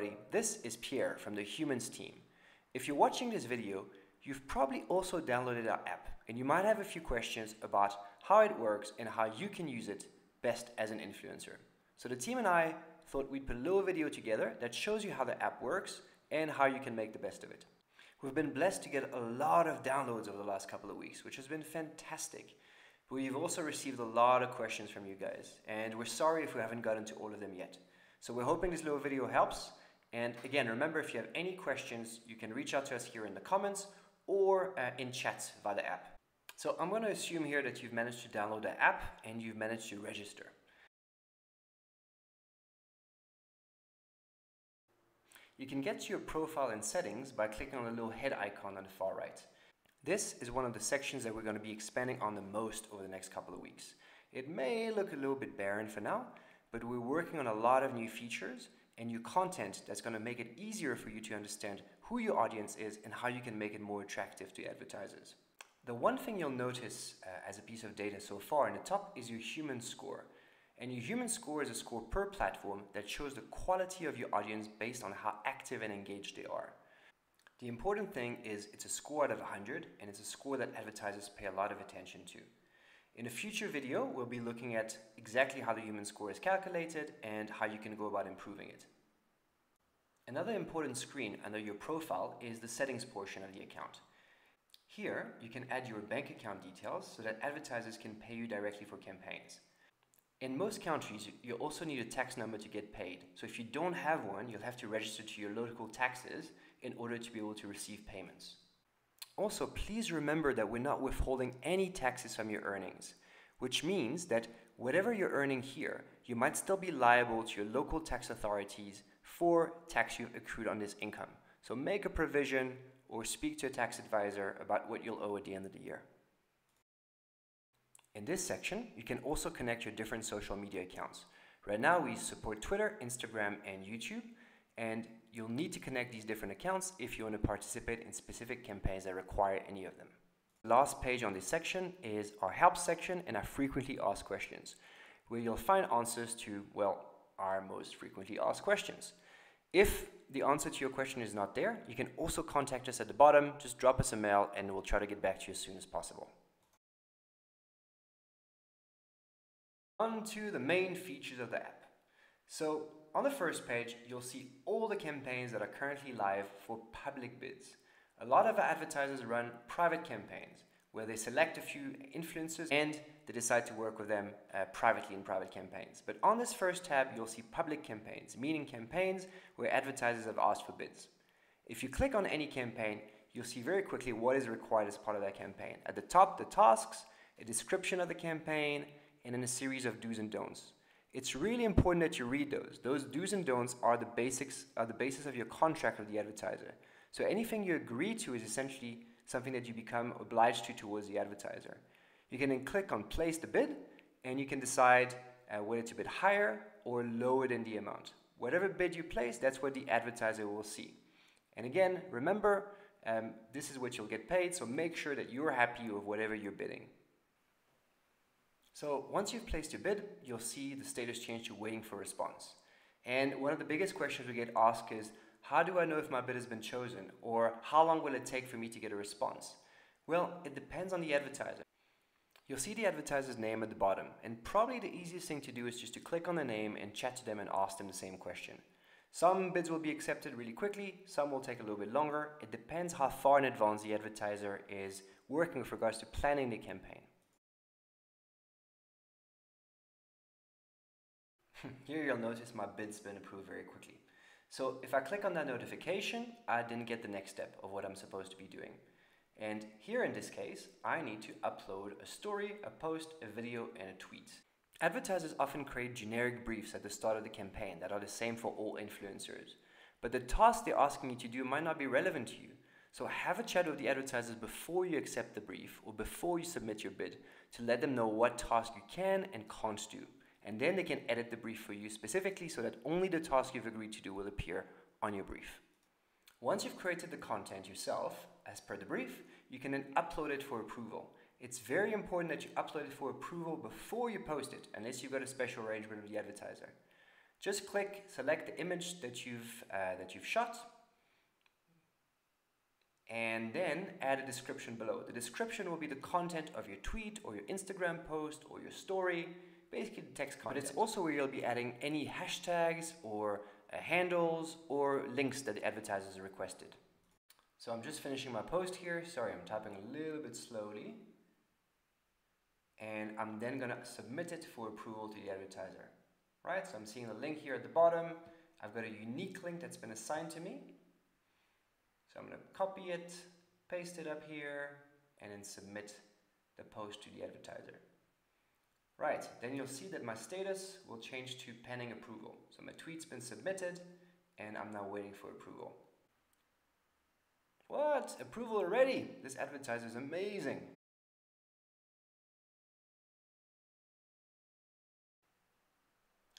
everybody, this is Pierre from the Humanz team. If you're watching this video, you've probably also downloaded our app and you might have a few questions about how it works and how you can use it best as an influencer. So the team and I thought we'd put a little video together that shows you how the app works and how you can make the best of it. We've been blessed to get a lot of downloads over the last couple of weeks, which has been fantastic. We've also received a lot of questions from you guys, and we're sorry if we haven't gotten to all of them yet. So we're hoping this little video helps. And again, remember, if you have any questions, you can reach out to us here in the comments or in chats via the app. So I'm going to assume here that you've managed to download the app and you've managed to register. You can get to your profile and settings by clicking on the little head icon on the far right. This is one of the sections that we're going to be expanding on the most over the next couple of weeks. It may look a little bit barren for now, but we're working on a lot of new features and new content that's going to make it easier for you to understand who your audience is and how you can make it more attractive to advertisers. The one thing you'll notice as a piece of data so far in the top is your Humanz score. And your Humanz score is a score per platform that shows the quality of your audience based on how active and engaged they are. The important thing is it's a score out of 100 and it's a score that advertisers pay a lot of attention to. In a future video, we'll be looking at exactly how the Humanz score is calculated and how you can go about improving it. Another important screen under your profile is the settings portion of the account. Here, you can add your bank account details so that advertisers can pay you directly for campaigns. In most countries, you also need a tax number to get paid. So if you don't have one, you'll have to register to your local taxes in order to be able to receive payments. Also, please remember that we're not withholding any taxes from your earnings, which means that whatever you're earning here, you might still be liable to your local tax authorities for tax you've accrued on this income. So make a provision or speak to a tax advisor about what you'll owe at the end of the year. In this section, you can also connect your different social media accounts. Right now, we support Twitter, Instagram, and YouTube, and you'll need to connect these different accounts if you want to participate in specific campaigns that require any of them. The last page on this section is our help section and our frequently asked questions, where you'll find answers to, well, our most frequently asked questions. If the answer to your question is not there, you can also contact us at the bottom, just drop us a mail and we'll try to get back to you as soon as possible. On to the main features of the app. So on the first page, you'll see all the campaigns that are currently live for public bids. A lot of advertisers run private campaigns where they select a few influencers and they decide to work with them privately in private campaigns. But on this first tab, you'll see public campaigns, meaning campaigns where advertisers have asked for bids. If you click on any campaign, you'll see very quickly what is required as part of that campaign. At the top, the tasks, a description of the campaign, and then a series of do's and don'ts. It's really important that you read those. Those do's and don'ts are the basis of your contract with the advertiser. So anything you agree to is essentially something that you become obliged to towards the advertiser. You can then click on place the bid and you can decide whether to bid higher or lower than the amount. Whatever bid you place, that's what the advertiser will see. And again, remember, this is what you'll get paid, so make sure that you're happy with whatever you're bidding. So once you've placed your bid, you'll see the status change to waiting for response. And one of the biggest questions we get asked is, how do I know if my bid has been chosen? Or how long will it take for me to get a response? Well, it depends on the advertiser. You'll see the advertiser's name at the bottom, and probably the easiest thing to do is just to click on the name and chat to them and ask them the same question. Some bids will be accepted really quickly, some will take a little bit longer. It depends how far in advance the advertiser is working with regards to planning the campaign. Here you'll notice my bid's been approved very quickly. So if I click on that notification, I didn't get the next step of what I'm supposed to be doing. And here in this case, I need to upload a story, a post, a video, and a tweet. Advertisers often create generic briefs at the start of the campaign that are the same for all influencers. But the task they're asking you to do might not be relevant to you. So have a chat with the advertisers before you accept the brief or before you submit your bid to let them know what task you can and can't do. And then they can edit the brief for you specifically so that only the task you've agreed to do will appear on your brief. Once you've created the content yourself, as per the brief, you can then upload it for approval. It's very important that you upload it for approval before you post it, unless you've got a special arrangement with the advertiser. Just click, select the image that you've shot, and then add a description below. The description will be the content of your tweet or your Instagram post or your story, basically the text content. But it's also where you'll be adding any hashtags or handles or links that the advertisers requested. So I'm just finishing my post here. Sorry, I'm typing a little bit slowly. And I'm then going to submit it for approval to the advertiser. Right, so I'm seeing the link here at the bottom. I've got a unique link that's been assigned to me. So I'm going to copy it, paste it up here, and then submit the post to the advertiser. Right, then you'll see that my status will change to pending approval. So my tweet's been submitted, and I'm now waiting for approval. What? Approval already? This advertiser is amazing.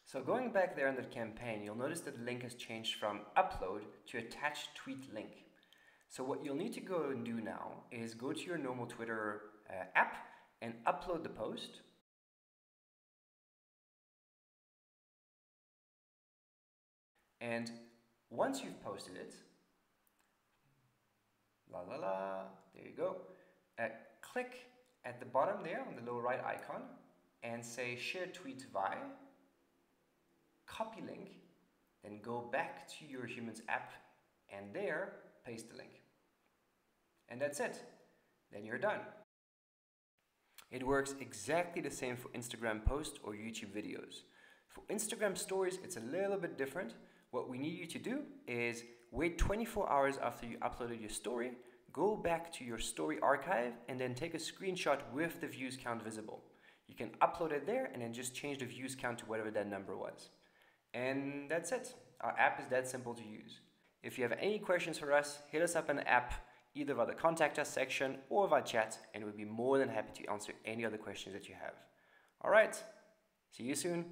So going back there in the campaign, you'll notice that the link has changed from upload to attached tweet link. So what you'll need to go and do now is go to your normal Twitter app and upload the post. And once you've posted it, there you go, click at the bottom there on the lower right icon and say share tweet via, copy link, then go back to your Humanz app and there paste the link. And that's it. Then you're done. It works exactly the same for Instagram posts or YouTube videos. For Instagram stories, it's a little bit different. What we need you to do is wait 24 hours after you uploaded your story, go back to your story archive, and then take a screenshot with the views count visible. You can upload it there and then just change the views count to whatever that number was. And that's it. Our app is that simple to use. If you have any questions for us, hit us up in the app, either via the contact us section or via chat, and we'll be more than happy to answer any other questions that you have. All right, see you soon.